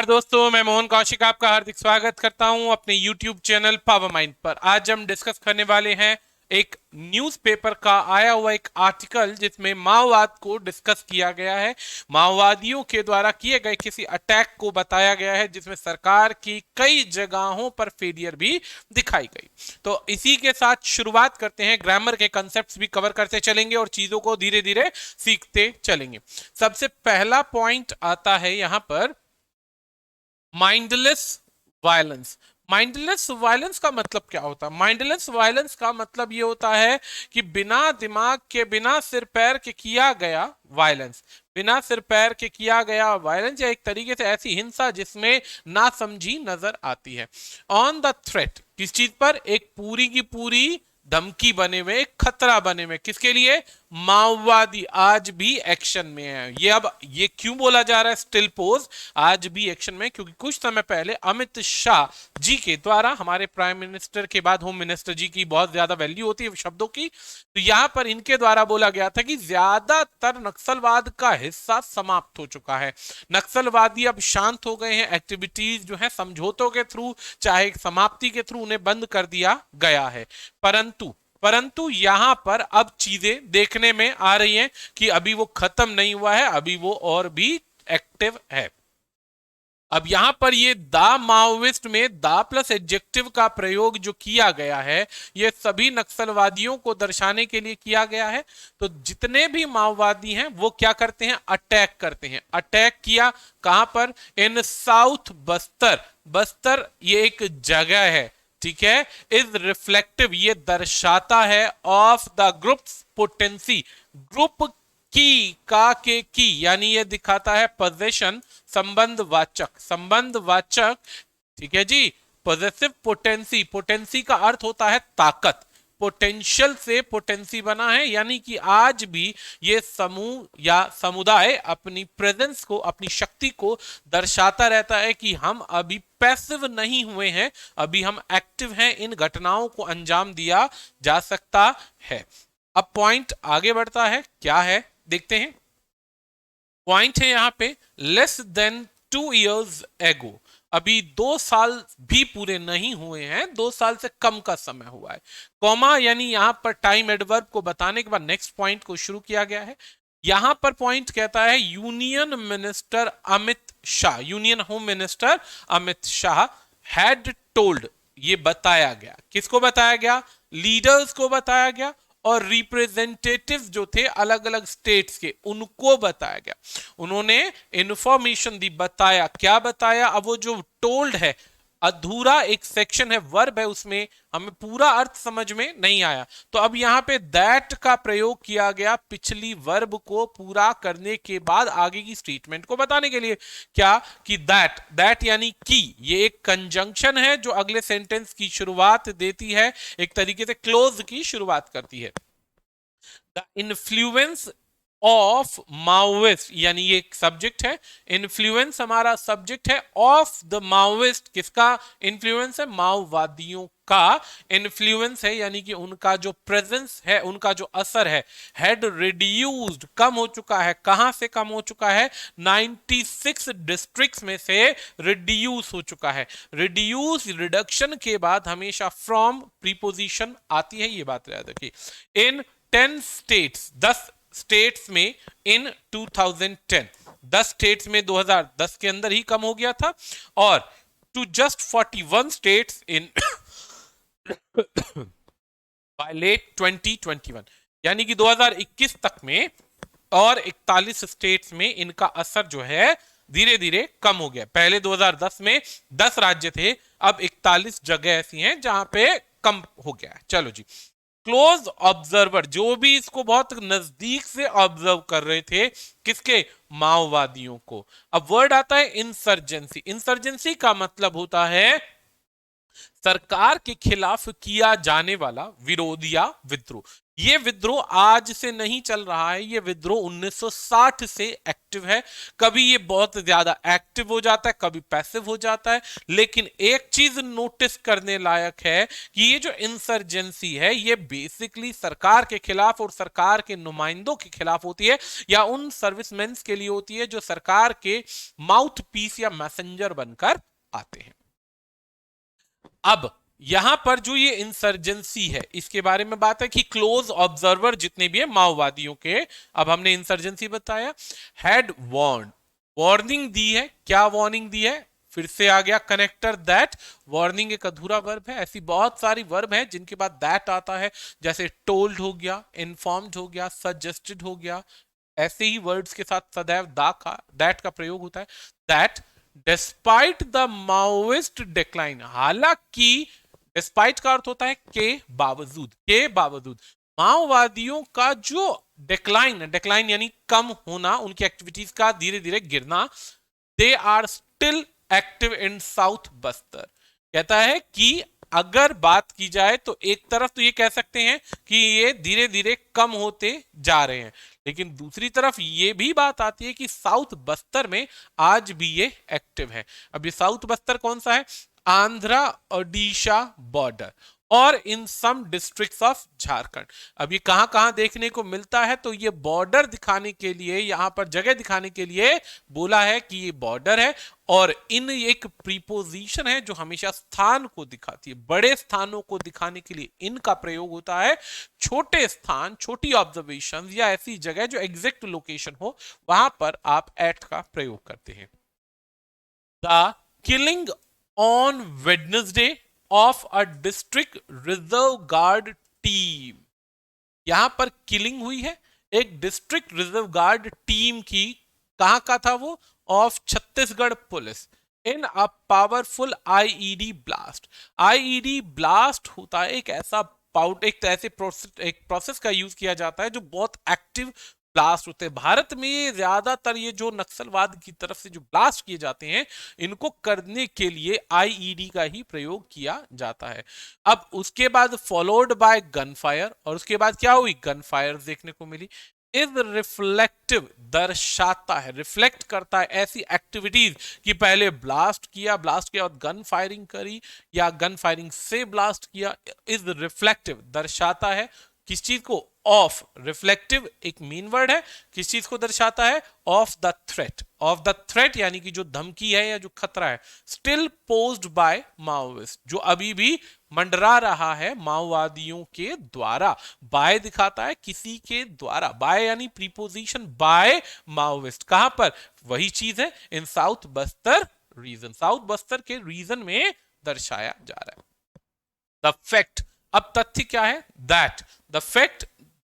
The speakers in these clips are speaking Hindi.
नमस्कार दोस्तों, मैं मोहन कौशिक आपका हार्दिक स्वागत करता हूं अपने YouTube चैनल पावर माइंड पर। आज हम डिस्कस करने वाले हैं एक न्यूज़पेपर का आया हुआ एक आर्टिकल जिसमें माओवाद को डिस्कस किया गया है। माओवादियों के द्वारा किए गए किसी अटैक को बताया गया है जिसमें सरकार की कई जगहों पर फेलियर भी दिखाई गई। तो इसी के साथ शुरुआत करते हैं। ग्रामर के कंसेप्ट्स भी कवर करते चलेंगे और चीजों को धीरे धीरे सीखते चलेंगे। सबसे पहला पॉइंट आता है यहां पर माइंडलेस वायलेंस। माइंडलेस वायलेंस का मतलब क्या होता है? माइंडलेस वायलेंस का मतलब ये होता है कि बिना दिमाग के, बिना सिर पैर के किया गया वायलेंस। बिना सिर पैर के किया गया वायलेंस या एक तरीके से ऐसी हिंसा जिसमें नासमझी नजर आती है। ऑन द थ्रेट, किस चीज पर? एक पूरी की पूरी धमकी बने हुए, एक खतरा बने हुए। किसके लिए? माओवादी आज भी एक्शन में है। ये अब ये क्यों बोला जा रहा है स्टिल पोज आज भी एक्शन में? क्योंकि कुछ समय पहले अमित शाह जी के द्वारा, हमारे प्राइम मिनिस्टर के बाद होम मिनिस्टर जी की बहुत ज्यादा वैल्यू होती है शब्दों की, तो यहां पर इनके द्वारा बोला गया था कि ज्यादातर नक्सलवाद का हिस्सा समाप्त हो चुका है। नक्सलवादी अब शांत हो गए हैं। एक्टिविटीज जो है समझौतों के थ्रू, चाहे समाप्ति के थ्रू, उन्हें बंद कर दिया गया है। परंतु यहां पर अब चीजें देखने में आ रही हैं कि अभी वो खत्म नहीं हुआ है, अभी वो और भी एक्टिव है। अब यहां पर ये दा माओविस्ट में दा प्लस एडजेक्टिव का प्रयोग जो किया गया है, ये सभी नक्सलवादियों को दर्शाने के लिए किया गया है। तो जितने भी माओवादी हैं वो क्या करते हैं? अटैक करते हैं। अटैक किया कहां पर? इन साउथ बस्तर। बस्तर ये एक जगह है, ठीक है। इज रिफ्लेक्टिव, ये दर्शाता है of the groups potency. Group की का के की यानी ये दिखाता है पोजेशन, संबंधवाचक। संबंधवाचक, ठीक है जी। पॉजिटिव पोटेंसी, पोटेंसी का अर्थ होता है ताकत। पोटेंशियल से पोटेंसी बना है, यानी कि आज भी ये समूह या समुदाय अपनी प्रेजेंस को, अपनी शक्ति को दर्शाता रहता है कि हम अभी पैसिव नहीं हुए हैं, अभी हम एक्टिव हैं। इन घटनाओं को अंजाम दिया जा सकता है। अब पॉइंट आगे बढ़ता है, क्या है देखते हैं। पॉइंट है यहां पे लेस देन 2 years एगो। अभी 2 साल भी पूरे नहीं हुए हैं, 2 साल से कम का समय हुआ है। कॉमा यानी यहां पर टाइम एडवर्ब को बताने के बाद नेक्स्ट पॉइंट को शुरू किया गया है। यहां पर पॉइंट कहता है union minister Amit Shah, union home minister Amit Shah had told, ये बताया गया। किसको बताया गया? लीडर्स को बताया गया और रिप्रेजेंटेटिव्स जो थे अलग अलग स्टेट्स के, उनको बताया गया। उन्होंने इंफॉर्मेशन दी, बताया। क्या बताया? अब वो जो टोल्ड है, अधूरा एक सेक्शन है, वर्ब है, उसमें हमें पूरा अर्थ समझ में नहीं आया। तो अब यहां पे दैट का प्रयोग किया गया पिछली वर्ब को पूरा करने के बाद आगे की स्टेटमेंट को बताने के लिए। क्या? कि दैट, दैट यानी कि, ये एक कंजंक्शन है जो अगले सेंटेंस की शुरुआत देती है, एक तरीके से क्लोज की शुरुआत करती है। द इन्फ्लुएंस ऑफ माओइस्ट, यानी ये एक सब्जेक्ट है। इन्फ्लुएंस हमारा सब्जेक्ट है। ऑफ द माओइस्ट, किसका इन्फ्लुएंस है? माओवादियों का इन्फ्लुएंस है, यानी कि उनका जो प्रेजेंस है, उनका जो असर है, हैड रिड्यूस्ड, कम हो चुका है। कहां से कम हो चुका है? 96 डिस्ट्रिक्ट्स में से रिड्यूस हो चुका है। रिड्यूस, रिडक्शन के बाद हमेशा फ्रॉम प्रीपोजिशन आती है, ये बात याद रखिए। इन 10 स्टेट्स, 10 स्टेट्स में इन 2010, 10 स्टेट्स में 2010 के अंदर ही कम हो गया था। और to just 41 states in by late 2021, यानी कि 2021 तक में और 41 स्टेट्स में इनका असर जो है धीरे धीरे कम हो गया। पहले 2010 में 10 राज्य थे, अब 41 जगह ऐसी हैं जहां पे कम हो गया है। चलो जी। क्लोज ऑब्जर्वर, जो भी इसको बहुत नजदीक से ऑब्जर्व कर रहे थे, किसके? माओवादियों को। अब वर्ड आता है इंसर्जेंसी। इंसर्जेंसी का मतलब होता है सरकार के खिलाफ किया जाने वाला विरोध या विद्रोह। ये विद्रोह आज से नहीं चल रहा है, ये विद्रोह 1960 से एक्टिव है। कभी ये बहुत ज्यादा एक्टिव हो जाता है, कभी पैसिव हो जाता है, लेकिन एक चीज नोटिस करने लायक है कि ये जो इंसर्जेंसी है ये बेसिकली सरकार के खिलाफ और सरकार के नुमाइंदों के खिलाफ होती है, या उन सर्विसमैन के लिए होती है जो सरकार के माउथ पीस या मैसेंजर बनकर आते हैं। अब यहां पर जो ये इंसर्जेंसी है इसके बारे में बात है कि क्लोज ऑब्जर्वर जितने भी है माओवादियों के, अब हमने इंसर्जेंसी बताया, हैड वार्निंग दी है। क्या वार्निंग दी है? फिर से आ गया कनेक्टर दैट। वार्निंग एक अधूरा वर्ब है, ऐसी बहुत सारी वर्ब है जिनके बाद दैट आता है, जैसे टोल्ड हो गया, इन्फॉर्म्ड हो गया, सजेस्टेड हो गया। ऐसे ही वर्ड्स के साथ सदैव दैट का प्रयोग होता है। That despite the Maoist decline, हालांकि डिस्पाइट का अर्थ होता है के बावजूद माओवादियों का जो डिक्लाइन यानी कम होना, उनकी एक्टिविटीज का धीरे धीरे गिरना, they are still active in south Bastar. कहता है कि अगर बात की जाए तो एक तरफ तो ये कह सकते हैं कि ये धीरे धीरे कम होते जा रहे हैं, लेकिन दूसरी तरफ ये भी बात आती है कि साउथ बस्तर में आज भी ये एक्टिव है। अब ये साउथ बस्तर कौन सा है? आंध्रा ओडिशा बॉर्डर और इन सम डिस्ट्रिक्ट्स ऑफ झारखंड। अब ये कहां कहां देखने को मिलता है? तो ये बॉर्डर दिखाने के लिए, यहां पर जगह दिखाने के लिए बोला है कि ये बॉर्डर है, और इन एक प्रीपोजिशन है जो हमेशा स्थान को दिखाती है। बड़े स्थानों को दिखाने के लिए इनका प्रयोग होता है। छोटे स्थान, छोटी ऑब्जर्वेशन या ऐसी जगह जो एग्जैक्ट लोकेशन हो, वहां पर आप एट का प्रयोग करते हैं। The killing on Wednesday of a district reserve guard team, यहां पर किलिंग हुई है एक डिस्ट्रिक्ट रिजर्व गार्ड टीम की। कहां का था वो? Of Chhattisgarh police in a powerful IED blast. IED blast होता है एक ऐसा एक ऐसे प्रोसेस का यूज किया जाता है जो बहुत एक्टिव ब्लास्ट होते हैं। भारत में ज्यादातर ये जो नक्सलवाद की तरफ से जो ब्लास्ट किए जाते हैं, इनको करने के लिए आईईडी का ही प्रयोग किया जाता है। अब उसके बाद फॉलोड बाय गन फायर, और उसके बाद क्या हुई? गन फायर देखने को मिली। इज रिफ्लेक्टिव, दर्शाता है, रिफ्लेक्ट करता है ऐसी एक्टिविटीज कि पहले ब्लास्ट किया और गन फायरिंग करी, या गन फायरिंग से ब्लास्ट किया। इज रिफ्लेक्टिव, दर्शाता है किस चीज को? ऑफ। रिफ्लेक्टिव एक मीन वर्ड है, किस चीज को दर्शाता है? Of the threat. Of the threat यानी कि जो धमकी है या जो खतरा है, स्टिल पोज्ड बाय माओइस्ट, जो अभी भी मंडरा रहा है माओवादियों के द्वारा। बाय दिखाता है किसी के द्वारा, बाय यानी प्रीपोजिशन बाय माओइस्ट। कहां पर? वही चीज है in south Bastar region, south Bastar के रीजन में दर्शाया जा रहा है। द फैक्ट, अब तथ्य क्या है? That the fact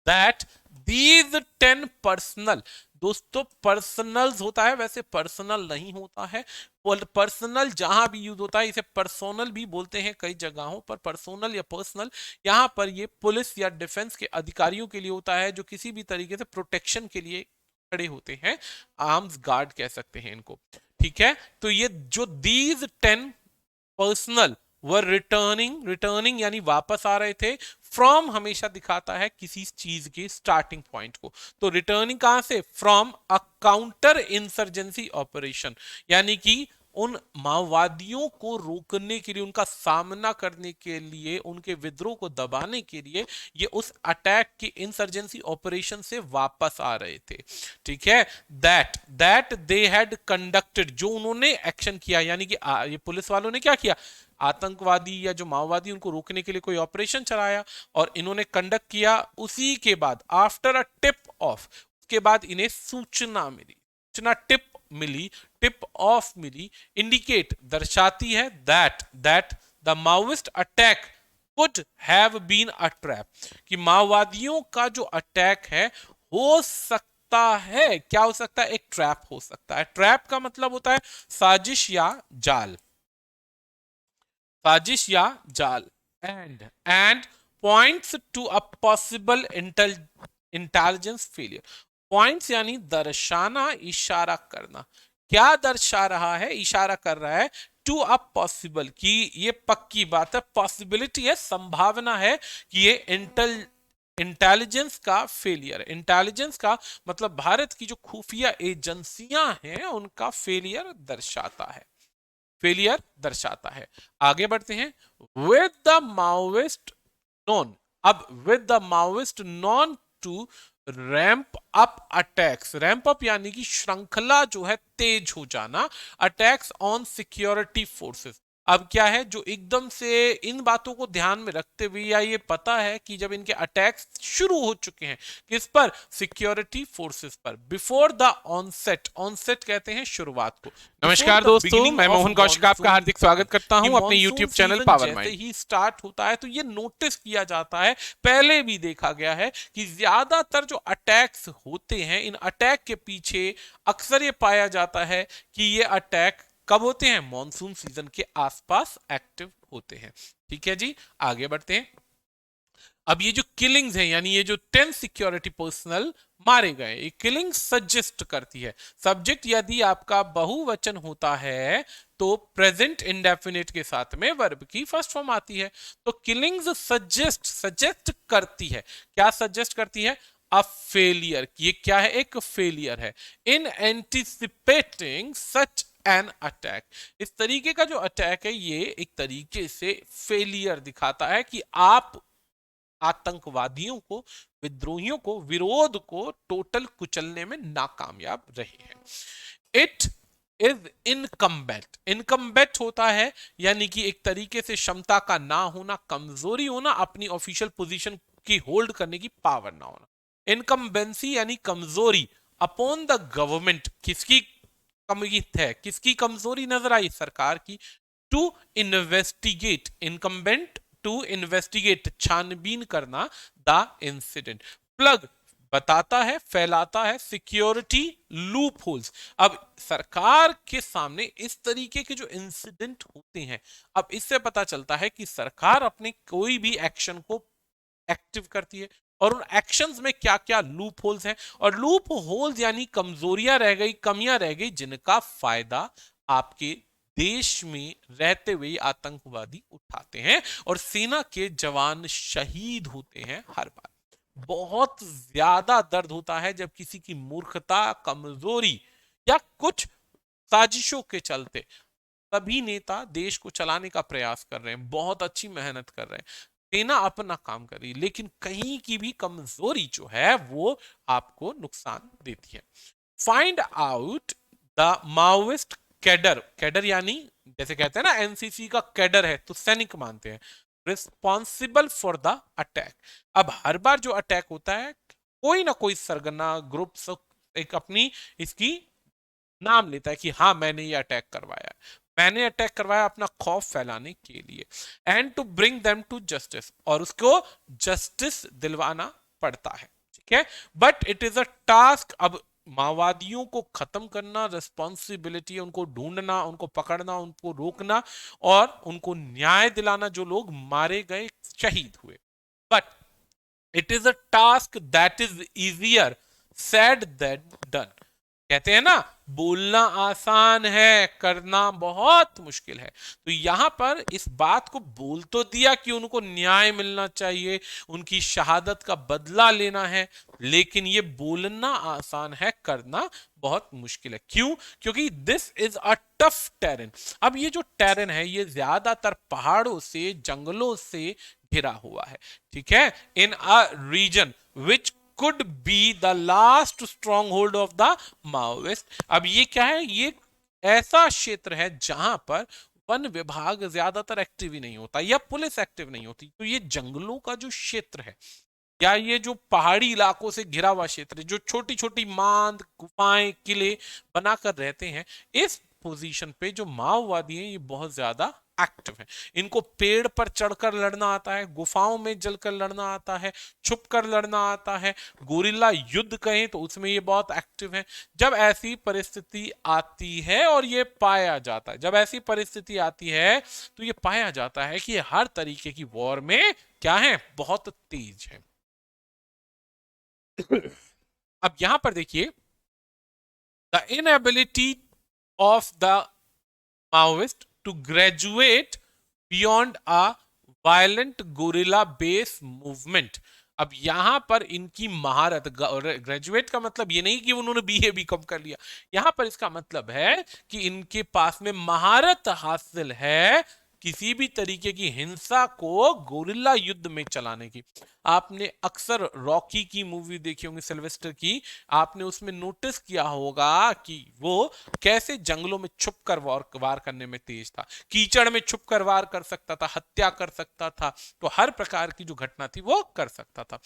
that these 10 personal, दोस्तों पर्सनल्स होता है, वैसे पर्सनल नहीं होता है। पर्सनल जहां भी यूज होता है इसे पर्सोनल भी बोलते हैं कई जगहों पर, पर्सोनल या पर्सनल। यहां पर ये पुलिस या डिफेंस के अधिकारियों के लिए होता है जो किसी भी तरीके से प्रोटेक्शन के लिए खड़े होते हैं, आर्म्स गार्ड कह सकते हैं इनको। ठीक है, तो ये जो दीज 10 पर्सनल वर रिटर्निंग यानी वापस आ रहे थे। फ्रॉम हमेशा दिखाता है किसी चीज के स्टार्टिंग पॉइंट को, तो रिटर्निंग कहां से? From a counter insurgency operation, यानी कि उन माओवादियों को रोकने के लिए, उनका सामना करने के लिए, उनके विद्रोह को दबाने के लिए ये उस अटैक की इंसर्जेंसी ऑपरेशन से वापस आ रहे थे। ठीक है, दैट दे हैड कंडक्टेड, जो उन्होंने एक्शन किया, यानी कि ये पुलिस वालों ने क्या किया? आतंकवादी या जो माओवादी उनको रोकने के लिए कोई ऑपरेशन चलाया और इन्होंने कंडक्ट किया। उसी के बाद आफ्टर अ टिप ऑफ, उसके बाद इन्हें सूचना मिली, सूचना टिप ऑफ मिली, इंडिकेट दर्शाती है that the Maoist attack could have been a trap, कि माओवादियों का जो अटैक है हो सकता है, क्या हो सकता है? एक ट्रैप हो सकता है। ट्रैप का मतलब होता है साजिश या जाल, साजिश या जाल। And points to a possible intelligence failure. Points यानी दर्शाना, इशारा करना। क्या दर्शा रहा है? इशारा कर रहा है टू अ पॉसिबल, कि ये पक्की बात है, पॉसिबिलिटी है, संभावना है कि ये इंटेलिजेंस का फेलियर। इंटेलिजेंस का मतलब भारत की जो खुफिया एजेंसियां हैं उनका फेलियर दर्शाता है, फेलियर दर्शाता है। आगे बढ़ते हैं। विद द माओइस्ट नॉन, अब with the Maoist known to ramp up attacks, ramp up यानी कि श्रृंखला जो है तेज हो जाना, अटैक्स ऑन सिक्योरिटी फोर्सेस। अब क्या है जो एकदम से इन बातों को ध्यान में रखते हुए या ये पता है कि जब इनके अटैक्स शुरू हो चुके हैं, किस पर, सिक्योरिटी फोर्सेस पर, बिफोर द ऑनसेट, ऑनसेट कहते हैं शुरुआत को। नमस्कार दोस्तों, मैं मोहन कौशिक आपका हार्दिक स्वागत करता हूं अपने YouTube चैनल पावर माइंड। जैसे ही स्टार्ट होता है तो ये नोटिस किया जाता है, पहले भी देखा गया है कि ज्यादातर जो अटैक्स होते हैं, इन अटैक के पीछे अक्सर ये पाया जाता है कि ये अटैक कब होते हैं, मॉनसून सीजन के आसपास एक्टिव होते हैं। ठीक है जी, आगे बढ़ते हैं। अब ये जो किलिंग्स हैं, यानी ये जो 10 सिक्योरिटी पर्सनल मारे गए, ये किलिंग सजेस्ट करती है। सब्जेक्ट यदि आपका बहुवचन होता है तो प्रेजेंट इंडेफिनिट के साथ में वर्ब की फर्स्ट फॉर्म आती है। तो किलिंग्स सजेस्ट, सजेस्ट करती है, क्या सजेस्ट करती है, अ फेलियर। ये क्या है, एक फेलियर है। इन एंटिसिपेटिंग सच एन अटैक, इस तरीके का जो अटैक है ये एक तरीके से फेलियर दिखाता है कि आप आतंकवादियों को, विद्रोहियों को, विरोध को टोटल कुचलने में नाकामयाब रहे हैं। इट इज इनकम्बेट, इनकम्बेट होता है यानी कि एक तरीके से क्षमता का ना होना, कमजोरी होना, अपनी ऑफिशियल पोजीशन की होल्ड करने की पावर ना होना। इनकम्बेंसी यानी कमजोरी अपॉन द गवर्नमेंट, किसकी कमी है, किसकी कमजोरी नजर आई, सरकार की। To investigate, incumbent to investigate, छानबीन करना, द इंसिडेंट। प्लग बताता है, फैलाता है, सिक्योरिटी लूप होल्स। अब सरकार के सामने इस तरीके के जो इंसिडेंट होते हैं, अब इससे पता चलता है कि सरकार अपने कोई भी एक्शन को एक्टिव करती है और उन एक्शंस में क्या क्या लूप होल्स हैं, और लूप होल्स यानी कमजोरियां रह गई, कमियां रह गई, जिनका फायदा आपके देश में रहते हुए आतंकवादी उठाते हैं और सेना के जवान शहीद होते हैं हर बार। बहुत ज्यादा दर्द होता है जब किसी की मूर्खता, कमजोरी या कुछ साजिशों के चलते सभी नेता देश को चलाने का प्रयास कर रहे हैं, बहुत अच्छी मेहनत कर रहे हैं, सेना अपना काम कर रही है, लेकिन कहीं की भी कमजोरी जो है वो आपको नुकसान देती है। Find out the Maoist cadre, cadre यानी जैसे कहते हैं ना एनसीसी का कैडर है तो सैनिक मानते हैं, रिस्पॉन्सिबल फॉर द अटैक। अब हर बार जो अटैक होता है कोई ना कोई सरगना ग्रुप एक अपनी इसकी नाम लेता है कि हाँ मैंने ये अटैक करवाया, मैंने अटैक करवाया अपना खौफ फैलाने के लिए। And to bring them to justice, और उसको जस्टिस दिलवाना पड़ता है। ठीक है, but it is a task. अब माओवादियों को खत्म करना रिस्पॉन्सिबिलिटी है, उनको ढूंढना, उनको पकड़ना, उनको रोकना और उनको न्याय दिलाना जो लोग मारे गए, शहीद हुए। But it is a task that is easier said than done. कहते हैं ना बोलना आसान है, करना बहुत मुश्किल है। तो यहां पर इस बात को बोल तो दिया कि उनको न्याय मिलना चाहिए, उनकी शहादत का बदला लेना है, लेकिन ये बोलना आसान है, करना बहुत मुश्किल है। क्यों? क्योंकि this is a tough terrain. अब ये जो टेरेन है ये ज्यादातर पहाड़ों से, जंगलों से घिरा हुआ है। ठीक है, in a region which could be the last stronghold of the Maoist। अब ये क्या है, ये ऐसा क्षेत्र है जहां पर वन विभाग ज्यादातर एक्टिव ही नहीं होता या पुलिस एक्टिव नहीं होती। तो ये जंगलों का जो क्षेत्र है या ये जो पहाड़ी इलाकों से घिरा हुआ क्षेत्र है, जो छोटी छोटी मांद, गुफाएं, किले बनाकर रहते हैं, इस पोजीशन पे जो माओवादी हैं ये बहुत ज्यादा एक्टिव है। इनको पेड़ पर चढ़कर लड़ना आता है, गुफाओं में जलकर लड़ना आता है, छुप कर लड़ना आता है, गोरिल्ला युद्ध कहें तो उसमें ये बहुत एक्टिव है। जब ऐसी परिस्थिति आती है और ये पाया जाता है, जब ऐसी परिस्थिति आती है तो ये पाया जाता है कि हर तरीके की वॉर में क्या है, बहुत तेज है। अब यहां पर देखिए, the inability of the Maoist to graduate beyond a violent guerrilla base movement. अब यहां पर इनकी महारत, ग्रेजुएट का मतलब ये नहीं कि उन्होंने बीए बीकॉम कर लिया, यहां पर इसका मतलब है कि इनके पास में महारत हासिल है किसी भी तरीके की हिंसा को गोरिल्ला युद्ध में चलाने की। आपने अक्सर रॉकी की मूवी देखी होंगी सिल्वेस्टर की, आपने उसमें नोटिस किया होगा कि वो कैसे जंगलों में छुप कर वार करने में तेज था, कीचड़ में छुप कर वार कर सकता था, हत्या कर सकता था, तो हर प्रकार की जो घटना थी वो कर सकता था।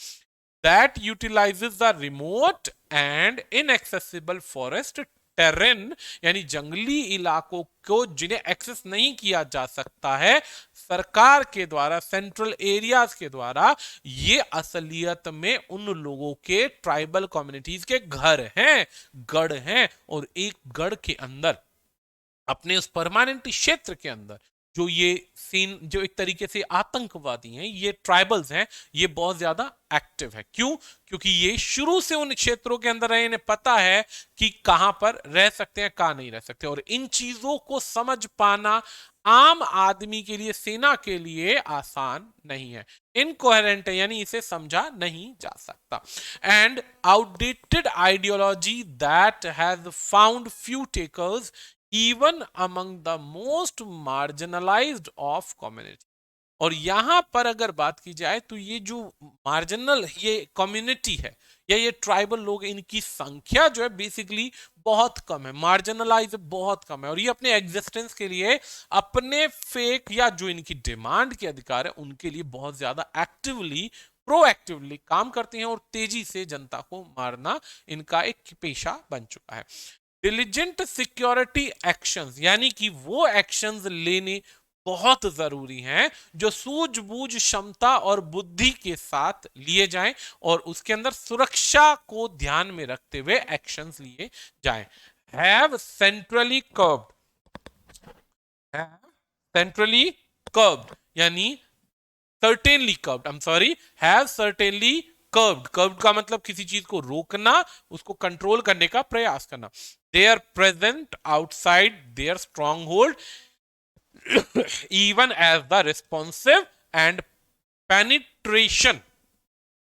that utilizes the remote and inaccessible forest terrain, यानी जंगली इलाकों को जिन्हें एक्सेस नहीं किया जा सकता है सरकार के द्वारा, सेंट्रल एरियाज के द्वारा, ये असलियत में उन लोगों के ट्राइबल कम्युनिटीज के घर हैं, गढ़ हैं, और एक गढ़ के अंदर अपने उस परमानेंट क्षेत्र के अंदर जो ये सीन, जो एक तरीके से आतंकवादी हैं, ये ट्राइबल्स हैं, ये बहुत ज्यादा एक्टिव है। क्यों? क्योंकि ये शुरू से उन क्षेत्रों के अंदर रहे, इन्हें पता है कि कहां पर रह सकते हैं, कहां नहीं रह सकते, और इन चीजों को समझ पाना आम आदमी के लिए, सेना के लिए आसान नहीं है, इनकोहेरेंट है, यानी इसे समझा नहीं जा सकता। And outdated ideology that has found few takers even among the most marginalised of community. और यहां पर अगर बात की जाए तो ये जो मार्जिनल ये कम्युनिटी है या ये ट्राइबल लोग, इनकी संख्या जो है बेसिकली बहुत कम है, मार्जिनलाइज बहुत कम है, और ये अपने एग्जिस्टेंस के लिए, अपने फेक या जो इनकी डिमांड के अधिकार है उनके लिए बहुत ज्यादा एक्टिवली, प्रोएक्टिवली काम करते हैं, और तेजी से जनता को मारना इनका एक पेशा बन चुका है। डिलीजेंट सिक्योरिटी एक्शंस, यानी कि वो एक्शंस लेने बहुत जरूरी हैं जो सूझबूझ, क्षमता और बुद्धि के साथ लिए जाएं, और उसके अंदर सुरक्षा को ध्यान में रखते हुए एक्शंस लिए जाएं। Have centrally curbed, centrally curbed यानी certainly curbed, I am sorry, have certainly curbed. Curbed का मतलब किसी चीज को रोकना, उसको कंट्रोल करने का प्रयास करना। They are present outside their stronghold even as the responsive and penetration,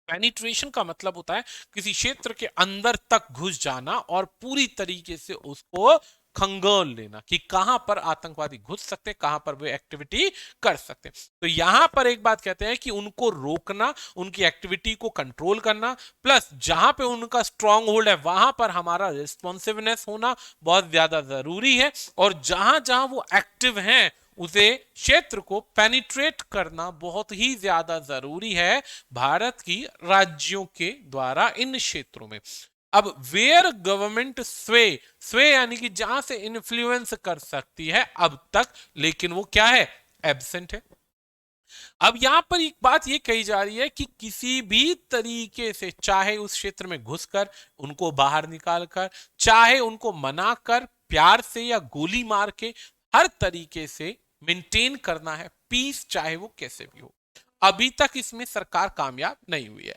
penetration का मतलब होता है किसी क्षेत्र के अंदर तक घुस जाना और पूरी तरीके से उसको खंगोल लेना कि कहां पर आतंकवादी घुस सकते हैं, कहां पर वे एक्टिविटी कर सकते हैं। तो यहां पर एक बात कहते हैं कि उनको रोकना, उनकी एक्टिविटी को कंट्रोल करना, प्लस जहां पे उनका स्ट्रांग होल्ड है वहां पर हमारा रिस्पॉन्सिवनेस होना बहुत ज्यादा जरूरी है, और जहां जहां वो एक्टिव हैं उसे क्षेत्र को पेनिट्रेट करना बहुत ही ज्यादा जरूरी है भारत की राज्यों के द्वारा इन क्षेत्रों में। अब वेयर गवर्नमेंट स्वे, स्वे यानी कि जहां से इन्फ्लुएंस कर सकती है अब तक, लेकिन वो क्या है, एब्सेंट है। अब यहां पर एक बात ये कही जा रही है कि किसी भी तरीके से, चाहे उस क्षेत्र में घुसकर उनको बाहर निकालकर, चाहे उनको मनाकर, प्यार से या गोली मार के, हर तरीके से मेंटेन करना है पीस, चाहे वो कैसे भी हो। अभी तक इसमें सरकार कामयाब नहीं हुई है।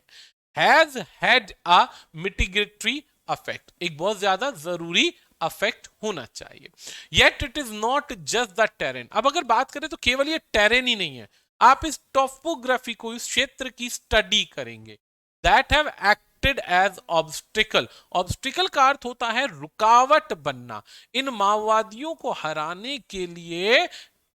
हैज हैड अ मिटिगेटरी अफेक्ट, एक बहुत ज्यादा जरूरी अफेक्ट होना चाहिए। Yet it is not just the terrain. अब अगर बात करें तो केवल ये टेरेन ही नहीं है, आप इस टॉपोग्राफी को, इस क्षेत्र की स्टडी करेंगे, that have acted as obstacle. Obstacle का अर्थ होता है रुकावट बनना। इन माओवादियों को हराने के लिए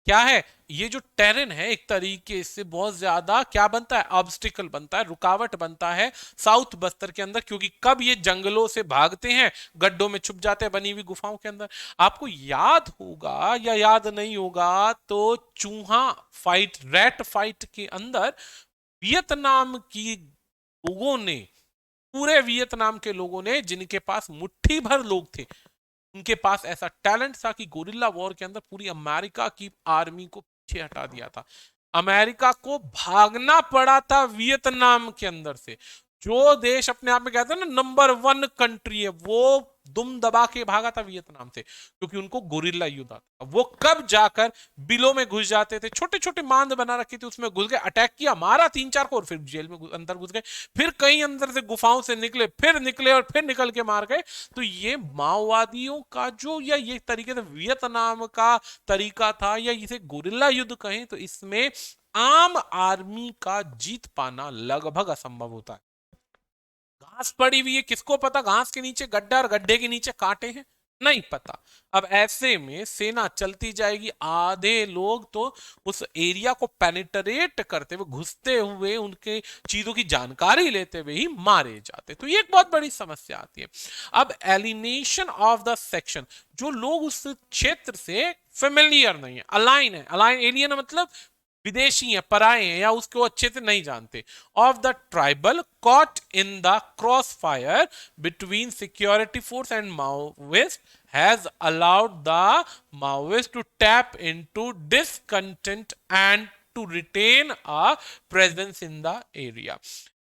क्या है, ये जो टेरेन है एक तरीके से बहुत ज्यादा क्या बनता है, ऑब्स्टिकल बनता है, रुकावट बनता है साउथ बस्तर के अंदर, क्योंकि कब ये जंगलों से भागते हैं, गड्ढों में छुप जाते हैं बनी हुई गुफाओं के अंदर। आपको याद होगा या याद नहीं होगा तो चूहा फाइट, रैट फाइट के अंदर वियतनाम की लोगों ने, पूरे वियतनाम के लोगों ने, जिनके पास मुट्ठी भर लोग थे, उनके पास ऐसा टैलेंट था कि गोरिल्ला वॉर के अंदर पूरी अमेरिका की आर्मी को पीछे हटा दिया था। अमेरिका को भागना पड़ा था वियतनाम के अंदर से। जो देश अपने आप में कहते हैं ना नंबर 1 कंट्री है, वो दुम दबा के भागा था वियतनाम से, क्योंकि उनको गोरिल्ला युद्ध आता। वो कब जाकर बिलों में घुस जाते थे, छोटे छोटे मांद बना रखे थे, उसमें घुस गए, अटैक किया, मारा 3-4 को, और फिर जेल में अंदर घुस गए, फिर कहीं अंदर से गुफाओं से निकले, फिर निकले और फिर निकल के मार गए। तो ये माओवादियों का जो, या ये तरीके से वियतनाम का तरीका था, या इसे गोरिल्ला युद्ध कहें, तो इसमें आम आर्मी का जीत पाना लगभग असंभव होता है। घास पड़ी हुई है, किसको पता घास के नीचे गड्ढा और गड्ढे के नीचे कांटे हैं, नहीं पता। अब ऐसे में सेना चलती जाएगी, आधे लोग तो उस एरिया को पेनिट्रेट करते हुए, घुसते हुए, उनके चीजों की जानकारी लेते हुए ही मारे जाते। तो ये एक बहुत बड़ी समस्या आती है। अब एलिनेशन ऑफ द सेक्शन, जो लोग उस क्षेत्र से फेमिलियर नहीं है, अलाइन है, अलाइन एलियन मतलब विदेशी हैं, पराए हैं, या उसको अच्छे से नहीं जानते, of the tribal caught in the crossfire between security force and Maoist has allowed the Maoist to tap into discontent and to retain a presence in the area.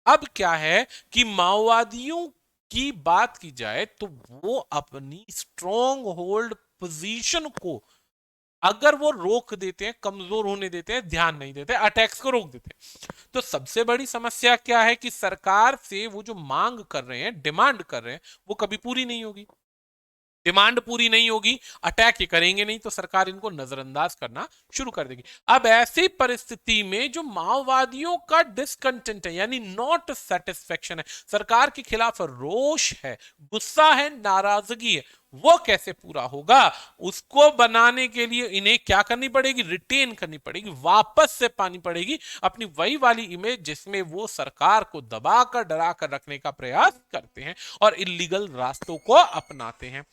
अब क्या है कि माओवादियों की बात की जाए तो वो अपनी स्ट्रॉन्ग होल्ड पोजीशन को अगर वो रोक देते हैं, कमजोर होने देते हैं, ध्यान नहीं देते, अटैक्स को रोक देते हैं, तो सबसे बड़ी समस्या क्या है कि सरकार से वो जो मांग कर रहे हैं, डिमांड कर रहे हैं, वो कभी पूरी नहीं होगी। डिमांड पूरी नहीं होगी, अटैक ये करेंगे नहीं, तो सरकार इनको नजरअंदाज करना शुरू कर देगी। अब ऐसी परिस्थिति में जो माओवादियों का डिसकंटेंट है, यानी नॉट सेटिस्फेक्शन है, सरकार के खिलाफ रोष है, गुस्सा है, नाराजगी है, वो कैसे पूरा होगा? उसको बनाने के लिए इन्हें क्या करनी पड़ेगी? रिटेन करनी पड़ेगी, वापस से पानी पड़ेगी अपनी वही वाली इमेज जिसमें वो सरकार को दबाकर डराकर रखने का प्रयास करते हैं और इलीगल रास्तों को अपनाते हैं।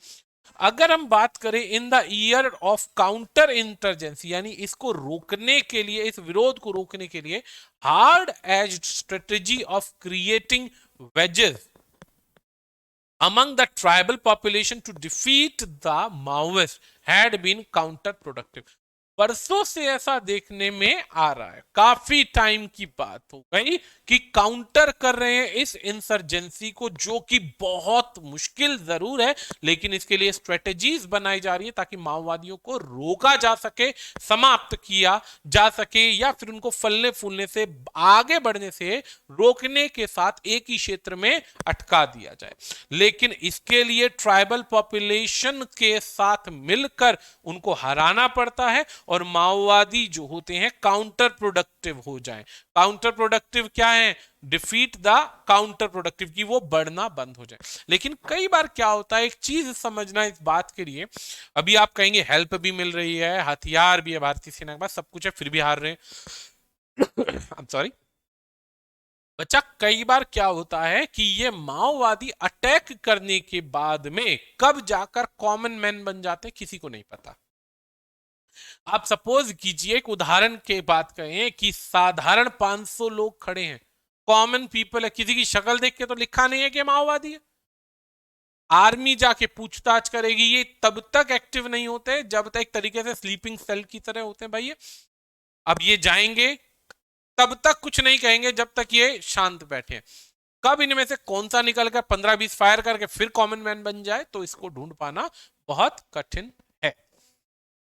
अगर हम बात करें in the year of counter insurgency, यानी इसको रोकने के लिए, इस विरोध को रोकने के लिए hard edge strategy of creating wedges among the tribal population to defeat the Maoists had been counterproductive। बरसों से ऐसा देखने में आ रहा है, काफी टाइम की बात हो गई कि काउंटर कर रहे हैं इस इंसर्जेंसी को, जो कि बहुत मुश्किल जरूर है, लेकिन इसके लिए स्ट्रेटेजीज बनाई जा रही है ताकि माओवादियों को रोका जा सके, समाप्त किया जा सके, या फिर उनको फलने फूलने से, आगे बढ़ने से रोकने के साथ एक ही क्षेत्र में अटका दिया जाए। लेकिन इसके लिए ट्राइबल पॉपुलेशन के साथ मिलकर उनको हराना पड़ता है और माओवादी जो होते हैं काउंटर प्रोडक्टिव हो जाएं। काउंटर प्रोडक्टिव क्या है? डिफीट द काउंटर प्रोडक्टिव, की वो बढ़ना बंद हो जाए। लेकिन कई बार क्या होता है, एक चीज समझना इस बात के लिए, अभी आप कहेंगे हेल्प भी मिल रही है, हथियार भी है भारतीय सेना के पास, सब कुछ है, फिर भी हार रहे हैं। सॉरी बच्चा, कई बार क्या होता है कि ये माओवादी अटैक करने के बाद में कब जाकर कॉमन मैन बन जाते हैं किसी को नहीं पता। आप सपोज कीजिए, एक उदाहरण के बात करें कि साधारण 500 लोग खड़े हैं, कॉमन पीपल है, किसी की शक्ल देख के तो लिखा नहीं है कि माओवादी है। आर्मी जाके पूछताछ करेगी, ये तब तक एक्टिव नहीं होते जब तक एक तरीके से स्लीपिंग सेल की तरह होते हैं भाई। अब ये जाएंगे, तब तक कुछ नहीं कहेंगे जब तक ये शांत बैठे हैं। कब इनमें से कौन सा निकलकर 15-20 फायर करके फिर कॉमन मैन बन जाए, तो इसको ढूंढ पाना बहुत कठिन है।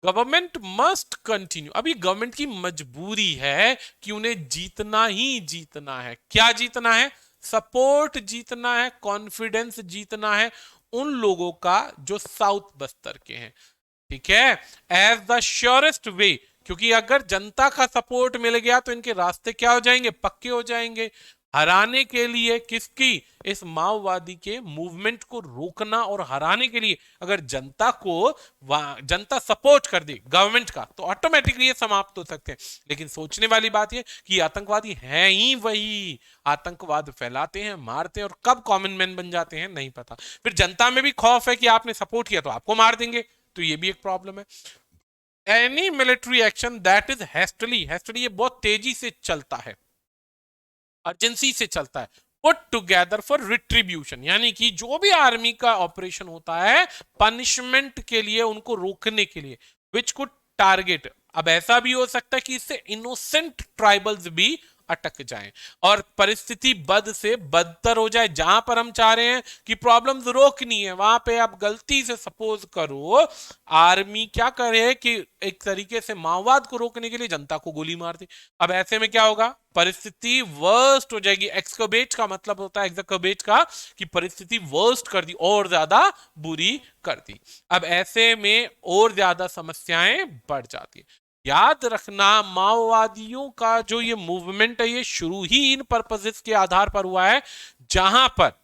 गवर्नमेंट मस्ट कंटिन्यू, अभी गवर्नमेंट की मजबूरी है कि उन्हें जीतना ही जीतना है। क्या जीतना है? सपोर्ट जीतना है, कॉन्फिडेंस जीतना है उन लोगों का जो साउथ बस्तर के हैं, ठीक है, एज द श्योरेस्ट वे। क्योंकि अगर जनता का सपोर्ट मिल गया तो इनके रास्ते क्या हो जाएंगे? पक्के हो जाएंगे। हराने के लिए किसकी? इस माओवादी के मूवमेंट को रोकना और हराने के लिए अगर जनता सपोर्ट कर दी गवर्नमेंट का, तो ऑटोमेटिकली ये समाप्त हो सकते हैं। लेकिन सोचने वाली बात ये कि आतंकवादी हैं ही वही, आतंकवाद फैलाते हैं, मारते हैं, और कब कॉमन मैन बन जाते हैं नहीं पता। फिर जनता में भी खौफ है कि आपने सपोर्ट किया तो आपको मार देंगे, तो ये भी एक प्रॉब्लम है। Any military action that is hastily, hastily ये बहुत तेजी से चलता है, अर्जेंसी से चलता है, पुट टुगेदर फॉर रिट्रीब्यूशन, यानी कि जो भी आर्मी का ऑपरेशन होता है पनिशमेंट के लिए, उनको रोकने के लिए, विच कुड टारगेट। अब ऐसा भी हो सकता है कि इससे इनोसेंट ट्राइबल्स भी अटक जाएं और परिस्थिति बद से बदतर हो जाए। जहां पर हम चाह रहे हैं कि प्रॉब्लम्स रोकनी है, वहां पे आप गलती से सपोज करो आर्मी क्या करे कि एक तरीके से माओवाद को रोकने के लिए जनता को गोली मार दे। अब ऐसे में क्या होगा? परिस्थिति वर्स्ट हो जाएगी। एक्सकबेट का मतलब होता है, एक्सकबेट का, कि परिस्थिति वर्स्ट कर दी, और ज्यादा बुरी कर दी। अब ऐसे में और ज्यादा समस्याएं बढ़ जाती है। याद रखना, माओवादियों का जो ये मूवमेंट है ये शुरू ही इन पर्पसेस के आधार पर हुआ है, जहां पर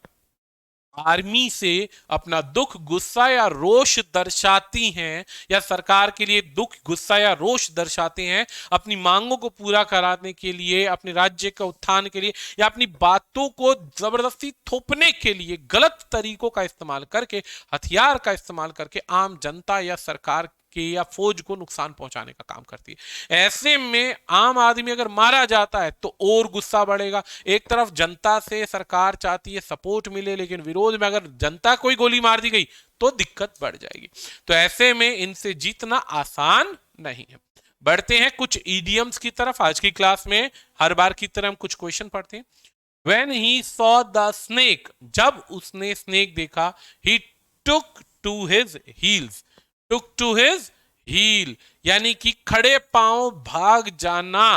आर्मी से अपना दुख, गुस्सा या रोष दर्शाती हैं, या सरकार के लिए दुख, गुस्सा या रोष दर्शाते हैं, अपनी मांगों को पूरा कराने के लिए, अपने राज्य के उत्थान के लिए, या अपनी बातों को जबरदस्ती थोपने के लिए गलत तरीकों का इस्तेमाल करके, हथियार का इस्तेमाल करके आम जनता या सरकार के या फौज को नुकसान पहुंचाने का काम करती है। ऐसे में आम आदमी अगर मारा जाता है तो और गुस्सा बढ़ेगा। एक तरफ जनता से सरकार चाहती है सपोर्ट मिले, लेकिन विरोध में अगर जनता कोई गोली मार दी गई तो दिक्कत बढ़ जाएगी। तो ऐसे में इनसे जीतना आसान नहीं है। बढ़ते हैं कुछ इडियम्स की तरफ। आज की क्लास में हर बार की तरह हम कुछ क्वेश्चन पढ़ते हैं। When he saw the snake, जब उसने स्नेक देखा, he took to his heels, took to his heel, यानी कि खड़े पांव भाग जाना।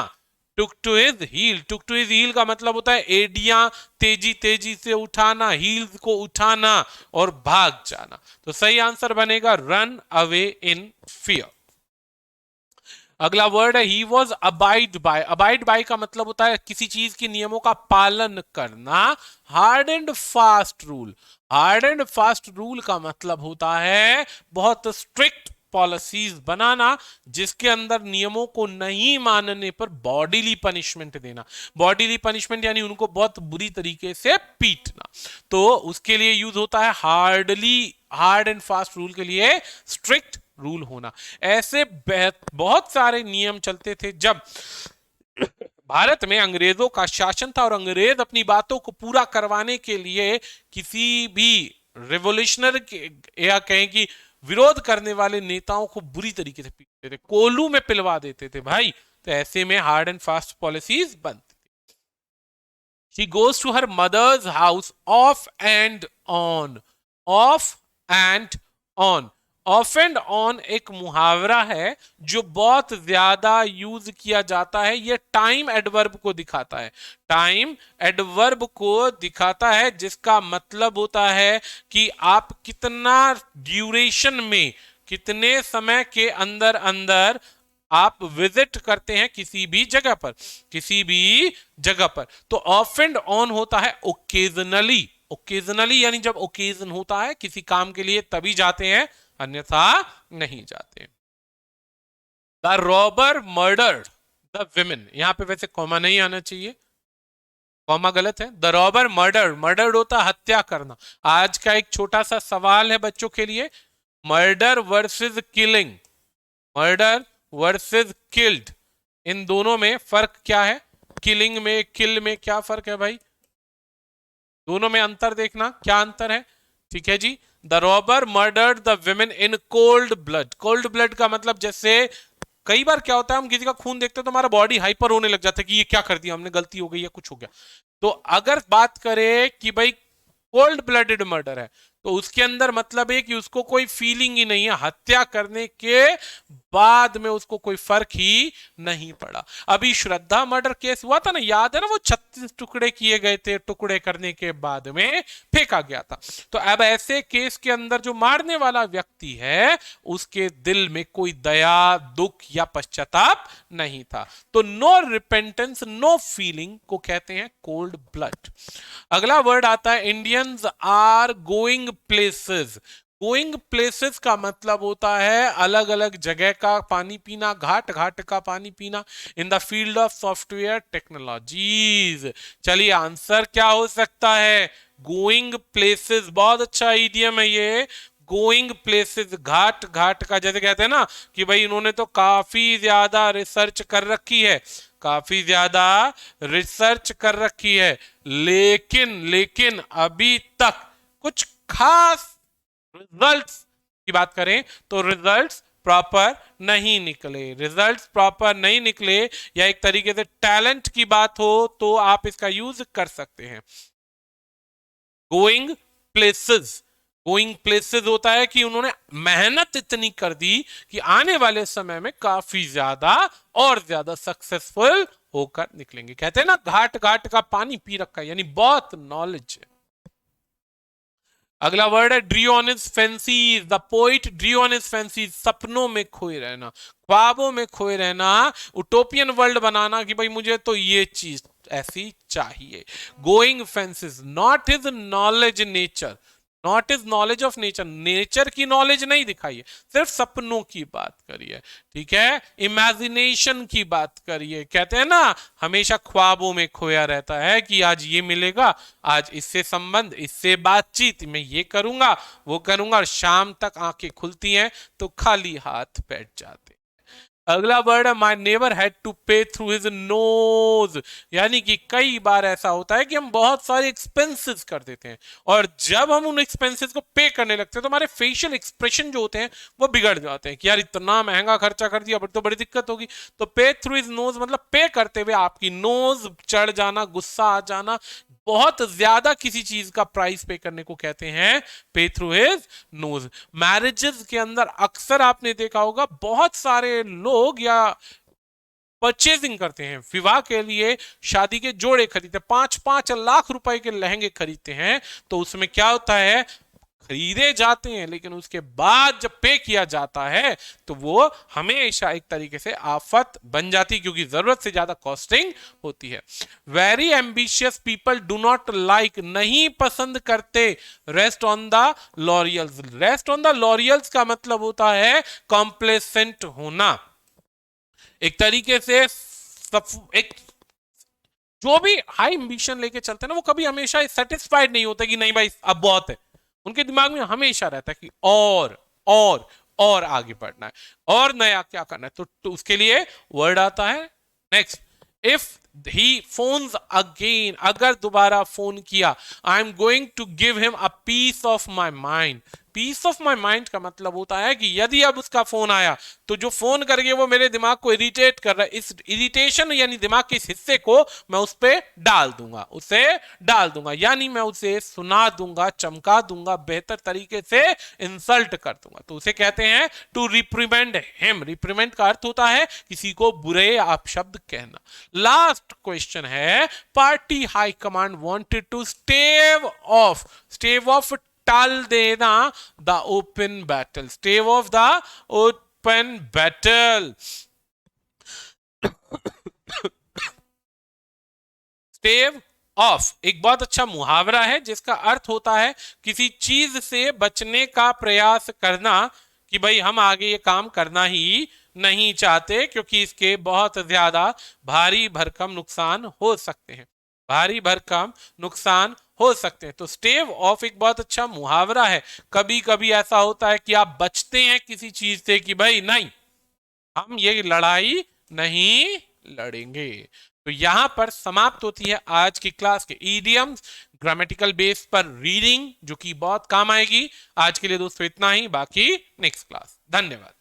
Took to his heel, took to his heel का मतलब होता है एडियां तेजी तेजी से उठाना, हील्स को उठाना और भाग जाना। तो सही आंसर बनेगा रन अवे इन फियर। अगला वर्ड है he was abide by. Abide by का मतलब होता है किसी चीज के नियमों का पालन करना। Hard and fast rule, hard and fast rule का मतलब होता है बहुत स्ट्रिक्ट पॉलिसीज बनाना, जिसके अंदर नियमों को नहीं मानने पर बॉडीली पनिशमेंट देना। बॉडीली पनिशमेंट यानी उनको बहुत बुरी तरीके से पीटना। तो उसके लिए यूज होता है हार्ड एंड फास्ट रूल के लिए स्ट्रिक्ट रूल होना। ऐसे बहुत सारे नियम चलते थे जब भारत में अंग्रेजों का शासन था और अंग्रेज अपनी बातों को पूरा करवाने के लिए किसी भी रिवोल्यूशनर या कहें कि विरोध करने वाले नेताओं को बुरी तरीके से पीटते थे, कोलू में पिलवा देते थे भाई। तो ऐसे में हार्ड एंड फास्ट पॉलिसीज बनती थी। She goes to her mother's house off and on, off and on. Off and on एक मुहावरा है जो बहुत ज्यादा यूज किया जाता है। यह टाइम एडवर्ब को दिखाता है, टाइम एडवर्ब को दिखाता है, जिसका मतलब होता है कि आप कितना ड्यूरेशन में, कितने समय के अंदर अंदर आप विजिट करते हैं किसी भी जगह पर, किसी भी जगह पर। तो ऑफ एंड ऑन होता है ओकेजनली। ओकेजनली यानी जब ओकेजन होता है किसी काम के लिए तभी जाते हैं, अन्यथा नहीं जाते। The robber murdered the women, यहां पे वैसे कॉमा नहीं आना चाहिए, कॉमा गलत है। द रॉबर मर्डर्ड, मर्डर्ड होता हत्या करना। आज का एक छोटा सा सवाल है बच्चों के लिए, murder versus killing, murder versus killed, इन दोनों में फर्क क्या है? किलिंग में, किल में क्या फर्क है भाई? दोनों में अंतर देखना, क्या अंतर है? ठीक है जी। The robber murdered the women in cold blood. Cold blood का मतलब जैसे कई बार क्या होता है, हम किसी का खून देखते हैं तो हमारा बॉडी हाइपर होने लग जाता है कि ये क्या कर दिया हमने, गलती हो गई या कुछ हो गया। तो अगर बात करें कि भाई कोल्ड ब्लडेड मर्डर है तो उसके अंदर मतलब है कि उसको कोई फीलिंग ही नहीं है, हत्या करने के बाद में उसको कोई फर्क ही नहीं पड़ा। अभी श्रद्धा मर्डर केस हुआ था ना, याद है ना, वो 36 टुकड़े किए गए थे, टुकड़े करने के बाद में फेंका गया था। तो अब ऐसे केस के अंदर जो मारने वाला व्यक्ति है उसके दिल में कोई दया, दुख या पश्चाताप नहीं था। तो नो रिपेंटेंस, नो फीलिंग को कहते हैं कोल्ड ब्लड। अगला वर्ड आता है Indians are going places. Going places का मतलब होता है अलग अलग जगह का पानी पीना, घाट घाट का पानी पीना। In the field of software technologies. चलिए आंसर क्या हो सकता है? गोइंग प्लेसेस, बहुत अच्छा ईडियम है ये। गोइंग प्लेसेस, घाट घाट का, जैसे कहते हैं ना कि भाई इन्होंने तो काफी ज्यादा रिसर्च कर रखी है, काफी ज्यादा रिसर्च कर रखी है, लेकिन अभी तक कुछ खास रिजल्ट्स की बात करें तो रिजल्ट्स प्रॉपर नहीं निकले। रिजल्ट्स प्रॉपर नहीं निकले या एक तरीके से टैलेंट की बात हो तो आप इसका यूज कर सकते हैं। गोइंग प्लेसेस, गोइंग प्लेसेस होता है कि उन्होंने मेहनत इतनी कर दी कि आने वाले समय में काफी ज्यादा और ज्यादा सक्सेसफुल होकर निकलेंगे। कहते हैं ना घाट घाट का पानी पी रखा है, यानी बहुत नॉलेज है। अगला वर्ड है dream on his fancies, the poet dream on his fancies, सपनों में खोए रहना, ख्वाबों में खोए रहना, उटोपियन वर्ल्ड बनाना कि भाई मुझे तो ये चीज ऐसी चाहिए। Going fences, not his knowledge nature, not is knowledge of nature, nature की नॉलेज नहीं दिखाई है, सिर्फ सपनों की बात करिए, ठीक है, इमेजिनेशन की बात करिए। कहते हैं ना हमेशा ख्वाबों में खोया रहता है कि आज ये मिलेगा, आज इससे संबंध, इससे बातचीत, मैं ये करूंगा वो करूंगा, और शाम तक आंखें खुलती हैं तो खाली हाथ बैठ जाते। अगला वर्ड है माई नेवर हैड टू पे थ्रू हिज नोज, यानी कि कई बार ऐसा होता है कि हम बहुत सारे एक्सपेंसेस कर देते हैं और जब हम उन एक्सपेंसेस को पे करने लगते हैं तो हमारे फेशियल एक्सप्रेशन जो होते हैं वो बिगड़ जाते हैं कि यार इतना महंगा खर्चा कर दिया, तो बड़ी दिक्कत होगी। तो पे थ्रू हिज नोज मतलब पे करते हुए आपकी नोज चढ़ जाना, गुस्सा आ जाना, बहुत ज्यादा किसी चीज का प्राइस पे करने को कहते हैं पे थ्रू हिज नोज। मैरिजेस के अंदर अक्सर आपने देखा होगा बहुत सारे लोग या परचेजिंग करते हैं, विवाह के लिए शादी के जोड़े खरीदते हैं, 5-5 लाख रुपए के लहंगे खरीदते हैं, तो उसमें क्या होता है, खरीदे जाते हैं लेकिन उसके बाद जब पे किया जाता है तो वो हमेशा एक तरीके से आफत बन जाती है क्योंकि जरूरत से ज्यादा कॉस्टिंग होती है। Very ambitious people do not like, नहीं पसंद करते, rest on the laurels, rest on the laurels का मतलब होता है कॉम्प्लेसेंट होना, एक तरीके से एक जो भी हाई एम्बिशन लेके चलते हैं ना वो कभी हमेशा सेटिस्फाइड नहीं होता कि नहीं भाई अब बहुत है, उनके दिमाग में हमेशा रहता है कि और आगे बढ़ना है और नया क्या करना है, तो उसके लिए वर्ड आता है next, if he phones again, अगर दोबारा फोन किया, I am going to give him a piece of my mind, piece of my mind का मतलब होता है कि यदि अब उसका फोन आया तो जो फोन करके वो मेरे दिमाग को इरिटेट कर रहा है, इस इरिटेशन यानी दिमाग के इस हिस्से को मैं उस पर डाल दूंगा, उसे डाल दूंगा, यानी मैं उसे सुना दूंगा, चमका दूंगा, बेहतर तरीके से इंसल्ट कर दूंगा, तो उसे कहते हैं टू रिप्रीमेंड हिम। रिप्रीमेंड का अर्थ होता है किसी को बुरे आप शब्द कहना। लास्ट क्वेश्चन है party high command wanted to stave off टाल देना the open battle, stave off the open battle, stave off एक बहुत अच्छा मुहावरा है जिसका अर्थ होता है किसी चीज से बचने का प्रयास करना कि भाई हम आगे ये काम करना ही नहीं चाहते क्योंकि इसके बहुत ज्यादा भारी भरकम नुकसान हो सकते हैं, भारी भरकम नुकसान हो सकते हैं। तो स्टेव ऑफ एक बहुत अच्छा मुहावरा है, कभी कभी ऐसा होता है कि आप बचते हैं किसी चीज से कि भाई नहीं हम ये लड़ाई नहीं लड़ेंगे। तो यहां पर समाप्त होती है आज की क्लास के इडियम्स ग्रामेटिकल बेस पर रीडिंग जो कि बहुत काम आएगी। आज के लिए दोस्तों इतना ही, बाकी नेक्स्ट क्लास। धन्यवाद।